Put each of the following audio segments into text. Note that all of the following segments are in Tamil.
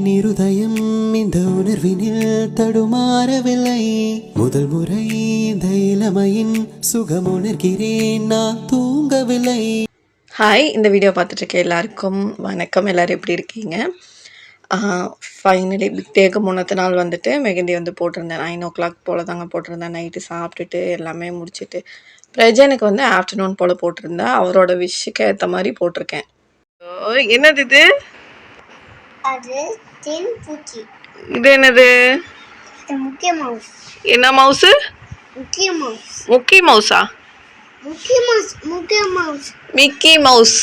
என் இருதயம் இந்த உணர்வினில் தடுமாறவில்லை. முதல் முறை இந்த இளமையின் சுகம் உணர்கிறேன், நான் தூங்கவில்லை. ஹாய், இந்த வீடியோ பார்த்துட்டு இருக்க எல்லாருக்கும் வணக்கம். எல்லோரும் எப்படி இருக்கீங்க? ஃபைனலி பிக் டேக்கு முன்னத்த நாள் வந்துட்டு மெஹந்தி வந்து போட்டிருந்தேன். 9 o'clock போல் தாங்க போட்டிருந்தேன். நைட்டு சாப்பிட்டுட்டு எல்லாமே முடிச்சுட்டு பிரஜனுக்கு வந்து ஆஃப்டர்நூன் போல் போட்டிருந்தேன். அவரோட விஷுக்கு ஏற்ற மாதிரி போட்டிருக்கேன். என்னது இது? இது என்னது? என்ன மவுஸ்? முக்கி மவுஸா? Mickey Mouse.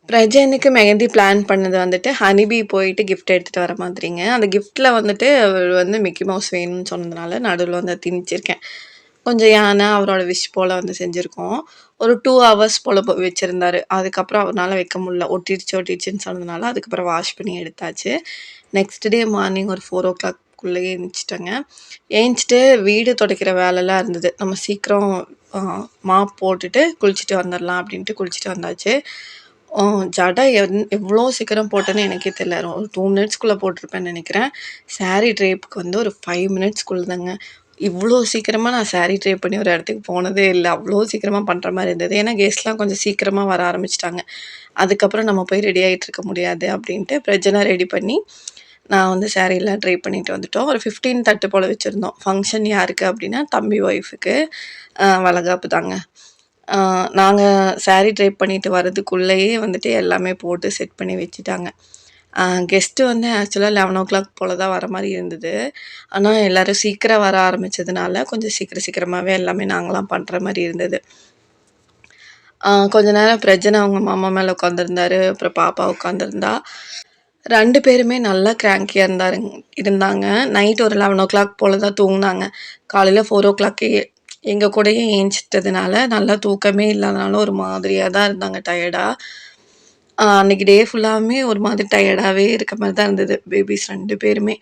பிரஜனுக்கு மெஹந்தி பிளான் பண்ணது வந்துட்டு ஹனிபி போயிட்டு கிஃப்ட் எடுத்துகிட்டு வர மாதிரிங்க. அந்த கிஃப்ட்டில் வந்துட்டு அவர் வந்து மிக்கி மவுஸ் வேணும்னு சொன்னதுனால நடுவில் வந்து திணிச்சிருக்கேன். கொஞ்சம் யானை அவரோட விஷ் போல் வந்து செஞ்சுருக்கோம். ஒரு 2 hours போல் வச்சுருந்தாரு. அதுக்கப்புறம் அவரால் வைக்க முடியல, ஒட்டிடுச்சுன்னு சொன்னதுனால அதுக்கப்புறம் வாஷ் பண்ணி எடுத்தாச்சு. நெக்ஸ்ட் டே மார்னிங் ஒரு 4 o'clock ஏஞ்சிட்டேங்க. ஏஞ்சிட்டு வீடு துடைக்கிற வேலைலாம் இருந்தது. நம்ம சீக்கிரம் மாப் போட்டுட்டு குளிச்சுட்டு வந்துடலாம் அப்படின்ட்டு குளிச்சுட்டு வந்தாச்சு. ஜடை எவ்வளோ சீக்கிரம் போட்டேன்னு எனக்கே தெரியல. ஒரு 2 minutesக்குள்ளே போட்டிருப்பேன்னு நினைக்கிறேன். சாரீ ட்ரேப்புக்கு வந்து ஒரு 5 minutesக்குள்ளே தாங்க. இவ்வளோ சீக்கிரமாக நான் சாரீ ட்ரேப் பண்ணி ஒரு இடத்துக்கு போனதே இல்லை. அவ்வளோ சீக்கிரமாக பண்ணுற மாதிரி இருந்தது. ஏன்னா கெஸ்ட்லாம் கொஞ்சம் சீக்கிரமாக வர ஆரம்பிச்சிட்டாங்க. அதுக்கப்புறம் நம்ம போய் ரெடி ஆகிட்டு இருக்க முடியாது அப்படின்ட்டு பிரஜனை ரெடி பண்ணி நான் வந்து சாரீலாம் ட்ரை பண்ணிட்டு வந்துட்டோம். ஒரு 15:30 போல் வச்சுருந்தோம். ஃபங்க்ஷன் யாருக்கு அப்படின்னா தம்பி ஒய்ஃபுக்கு வளகாப்பு தாங்க. நாங்கள் சாரீ ட்ரைப் பண்ணிட்டு வர்றதுக்குள்ளேயே வந்துட்டு எல்லாமே போட்டு செட் பண்ணி வச்சுட்டாங்க. கெஸ்ட்டு வந்து ஆக்சுவலாக 11 o'clock போல் தான் வர மாதிரி இருந்தது. ஆனால் எல்லோரும் சீக்கிரம் வர ஆரம்பித்ததுனால கொஞ்சம் சீக்கிரமாகவே எல்லாமே நாங்களாம் பண்ணுற மாதிரி இருந்தது. கொஞ்ச நேரம் பிரஜனை அவங்க மாமா மேலே உட்காந்துருந்தாரு. அப்புறம் பாப்பா உட்காந்துருந்தா. 2 பேருமே நல்லா கிராங்கியாக இருந்தாங்க. நைட் ஒரு 11 o'clock போல் தான் தூங்கினாங்க. காலையில் 4 o'clock எங்கள் கூடயே ஏஞ்சிட்டதுனால நல்லா தூக்கமே இல்லாதனால ஒரு மாதிரியாக தான் இருந்தாங்க, டயர்டாக. அன்றைக்கி டே ஃபுல்லாகவே ஒரு மாதிரி டயர்டாகவே இருக்க மாதிரி தான் இருந்தது. பேபிஸ் 2 பேருமே.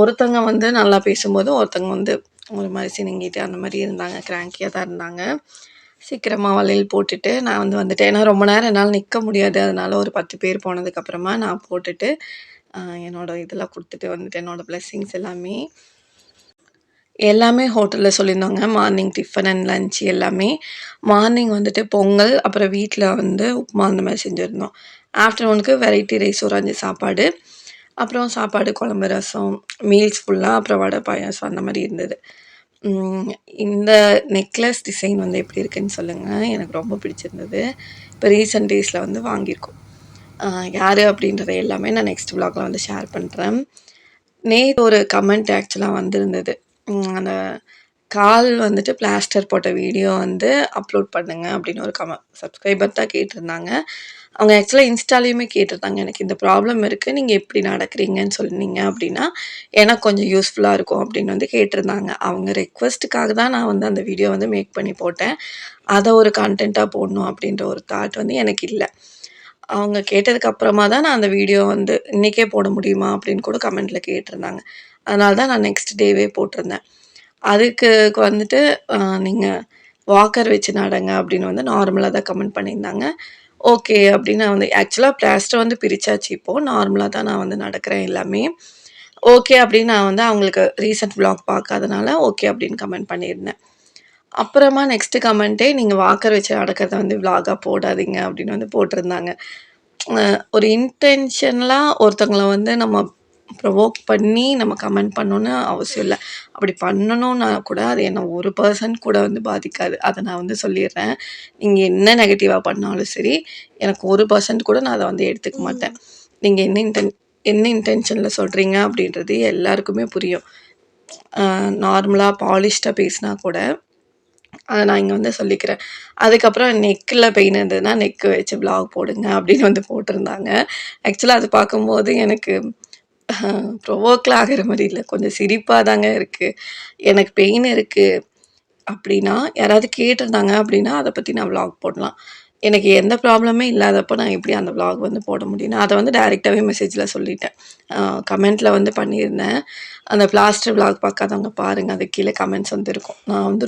ஒருத்தங்க வந்து நல்லா பேசும்போது ஒருத்தங்க வந்து ஒரு மாதிரி சினுங்கிட்டு அந்த மாதிரி இருந்தாங்க. கிராங்கியாக தான் இருந்தாங்க. சீக்கிரமாக வளையல் போட்டுட்டு நான் வந்து வந்துட்டேன். ஏன்னா ரொம்ப நேரம் என்னால் நிற்க முடியாது. அதனால் ஒரு 10 பேர் போனதுக்கப்புறமா நான் போட்டுட்டு என்னோடய இதெல்லாம் கொடுத்துட்டு வந்துட்டேன். என்னோடய பிளெஸ்ஸிங்ஸ் எல்லாமே ஹோட்டலில் சொல்லியிருந்தோங்க. மார்னிங் டிஃபன் அண்ட் லன்ச் எல்லாமே. மார்னிங் வந்துட்டு பொங்கல், அப்புறம் வீட்டில் வந்து உப்புமா அந்த மாதிரி செஞ்சுருந்தோம். ஆஃப்டர்நூனுக்கு வெரைட்டி ரைஸ் ஒரு 5 சாப்பாடு, அப்புறம் சாப்பாடு, குழம்பு, ரசம், மீல்ஸ் ஃபுல்லாக, அப்புறம் வடை, பாயாசம் அந்த மாதிரி இருந்தது. இந்த நெக்லஸ் டிசைன் வந்து எப்படி இருக்குதுன்னு சொல்லுங்கள். எனக்கு ரொம்ப பிடிச்சிருந்தது. இப்போ ரீசெண்ட் டேஸில் வந்து வாங்கியிருக்கோம். யார் அப்படின்றத எல்லாமே நான் நெக்ஸ்ட் விலாகில் வந்து ஷேர் பண்ணுறேன். நேற்று ஒரு கமெண்ட் ஆக்சுவலாக வந்திருந்தது. அந்த கால் வந்துட்டு பிளாஸ்டர் போட்ட வீடியோ வந்து அப்லோட் பண்ணுங்க அப்படின்னு ஒரு சப்ஸ்கிரைபர் தான் கேட்டிருந்தாங்க. அவங்க ஆக்சுவலாக இன்ஸ்டாலேயுமே கேட்டிருந்தாங்க, எனக்கு இந்த ப்ராப்ளம் இருக்குது, நீங்கள் எப்படி நடக்கிறீங்கன்னு சொன்னீங்க அப்படின்னா எனக்கு கொஞ்சம் யூஸ்ஃபுல்லாக இருக்கும் அப்படின்னு வந்து கேட்டிருந்தாங்க. அவங்க ரெக்வஸ்ட்டுக்காக தான் நான் வந்து அந்த வீடியோ வந்து மேக் பண்ணி போட்டேன். அதை ஒரு கண்டென்ட்டாக போடணும் அப்படின்ற ஒரு தாட் வந்து எனக்கு இல்லை. அவங்க கேட்டதுக்கு அப்புறமா தான் நான் அந்த வீடியோ வந்து இன்றைக்கே போட முடியுமா அப்படின்னு கூட கமெண்ட்டில் கேட்டிருந்தாங்க. அதனால தான் நான் நெக்ஸ்ட் டேவே போட்டிருந்தேன். அதுக்கு வந்துட்டு நீங்கள் வாக்கர் வச்சு நடங்க அப்படின்னு வந்து நார்மலாக தான் கமெண்ட் பண்ணியிருந்தாங்க. ஓகே அப்படின்னு நான் வந்து ஆக்சுவலாக பிளாஸ்டர் வந்து பிரித்தாச்சு. இப்போது நார்மலாக தான் நான் வந்து நடக்கிறேன் எல்லாமே. ஓகே அப்படின்னு நான் வந்து அவங்களுக்கு ரீசெண்ட் விலாக் பார்க்காதனால ஓகே அப்படின்னு கமெண்ட் பண்ணியிருந்தேன். அப்புறமா நெக்ஸ்ட்டு கமெண்ட்டே நீங்கள் வாக்கர் வச்சு நடக்கிறத வந்து விலாகாக போடாதீங்க அப்படின்னு வந்து போட்டிருந்தாங்க. ஒரு இன்டென்ஷனலாக ஒருத்தவங்களை வந்து நம்ம ப்ரொவோக் பண்ணி நம்ம கமெண்ட் பண்ணணுன்னு அவசியம் இல்லை. அப்படி பண்ணணுன்னா கூட அது என்ன ஒரு பர்சன் கூட வந்து பாதிக்காது. அதை நான் வந்து சொல்லிடுறேன். நீங்கள் என்ன நெகட்டிவாக பண்ணாலும் சரி, எனக்கு 1% கூட நான் அதை வந்து எடுத்துக்க மாட்டேன். நீங்கள் என்ன இன்டென்ஷனில் சொல்கிறீங்க அப்படின்றது எல்லாருக்குமே புரியும். நார்மலாக பாலிஷ்டாக பேசினா கூட அதை நான் இங்கே வந்து சொல்லிக்கிறேன். அதுக்கப்புறம் நெக்கில் பெயின் இருந்ததுன்னா நெக்கு வச்சு விலாக் போடுங்க அப்படின்னு வந்து போட்டிருந்தாங்க. ஆக்சுவலாக அது பார்க்கும்போது எனக்கு ப்ரொவோக்கில் ஆகிற மாதிரி இல்லை, கொஞ்சம் சிரிப்பாக தாங்க இருக்குது. எனக்கு பெயின் இருக்குது அப்படின்னா யாராவது கேட்டிருந்தாங்க அப்படின்னா அதை பற்றி நான் விலாக் போடலாம். எனக்கு எந்த ப்ராப்ளமே இல்லாதப்போ நான் எப்படி அந்த விலாக் வந்து போட முடியும்? நான் அதை வந்து டைரெக்டாகவே மெசேஜில் சொல்லிட்டேன். கமெண்ட்டில் வந்து பண்ணியிருந்தேன். அந்த பிளாஸ்டர் விலாக் பார்க்காதவங்க பாருங்கள், அது கீழே கமெண்ட்ஸ் வந்து இருக்கும். நான் வந்து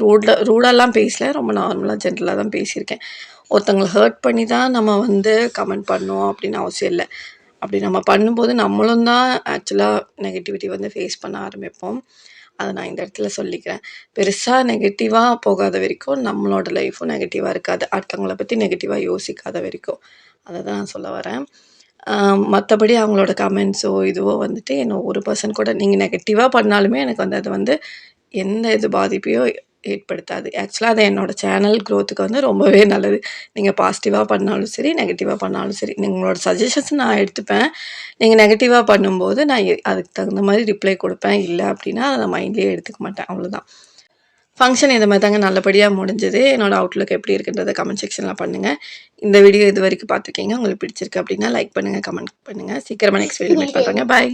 ரூடாலாம் பேசல, ரொம்ப நார்மலாக ஜென்ரலாக தான் பேசியிருக்கேன். ஒருத்தவங்கள ஹர்ட் பண்ணி தான் நம்ம வந்து கமெண்ட் பண்ணணும் அப்படின்னு அவசியம் இல்ல. அப்படி நம்ம பண்ணும்போது நம்மளும் தான் ஆக்சுவலா நெகட்டிவிட்டி வந்து ஃபேஸ் பண்ண ஆரம்பிப்போம். அத நான் இந்த இடத்துல சொல்லிக்கிறேன். பெருசா நெகட்டிவா போகாத வரைக்கும் நம்மளோட லைஃப்பும் நெகட்டிவா இருக்காது. அடுத்தவங்கள பத்தி நெகட்டிவா யோசிக்காத வரைக்கும். அத தான் நான் சொல்ல வரேன். அ மத்தபடி அவங்களோட கமெண்ட்ஸோ, இதுவோ வந்துட்டு என்ன 1% கூட நீங்க நெகட்டிவா பண்ணாலுமே எனக்கு வந்து அது வந்து எந்த இது பாதிப்பையும் ஏற்படுத்தாது. ஆக்சுவலா அது என்னோட சேனல் குரோத்துக்கு வந்து ரொம்பவே நல்லது. நீங்க பாசிட்டிவா பண்ணாலும் சரி, நெகட்டிவா பண்ணாலும் சரி. உங்களோட சஜஷன்ஸ் நான் எடுத்துப்பேன். நீங்க நெகட்டிவா பண்ணும்போது நான் அதுக்கு தகுந்த மாரி ரிப்ளை குடுப்பேன். இல்ல அப்டின்னா அத நான் மைண்ட்லயே எடுத்துக்க மாட்டேன். அவ்வளோதான். ஃபங்ஷன் இந்த மாரி தாங்க நல்லபடியா முடிஞ்சது. என்னோட அவுட்லுக் எப்படி இருக்குன்றத கமெண்ட் செக்ஷன்ல பண்ணுங்க. இந்த வீடியோ இதுவரைக்கும் பார்த்துருக்கீங்க. உங்களுக்கு பிடிச்சிருக்கு அப்டின்னா லைக் பண்ணுங்க, கமெண்ட் பண்ணுங்க. சீக்கிரமா நெக்ஸ்ட் வீடியோ மீட் பண்றேங்க. பாய்.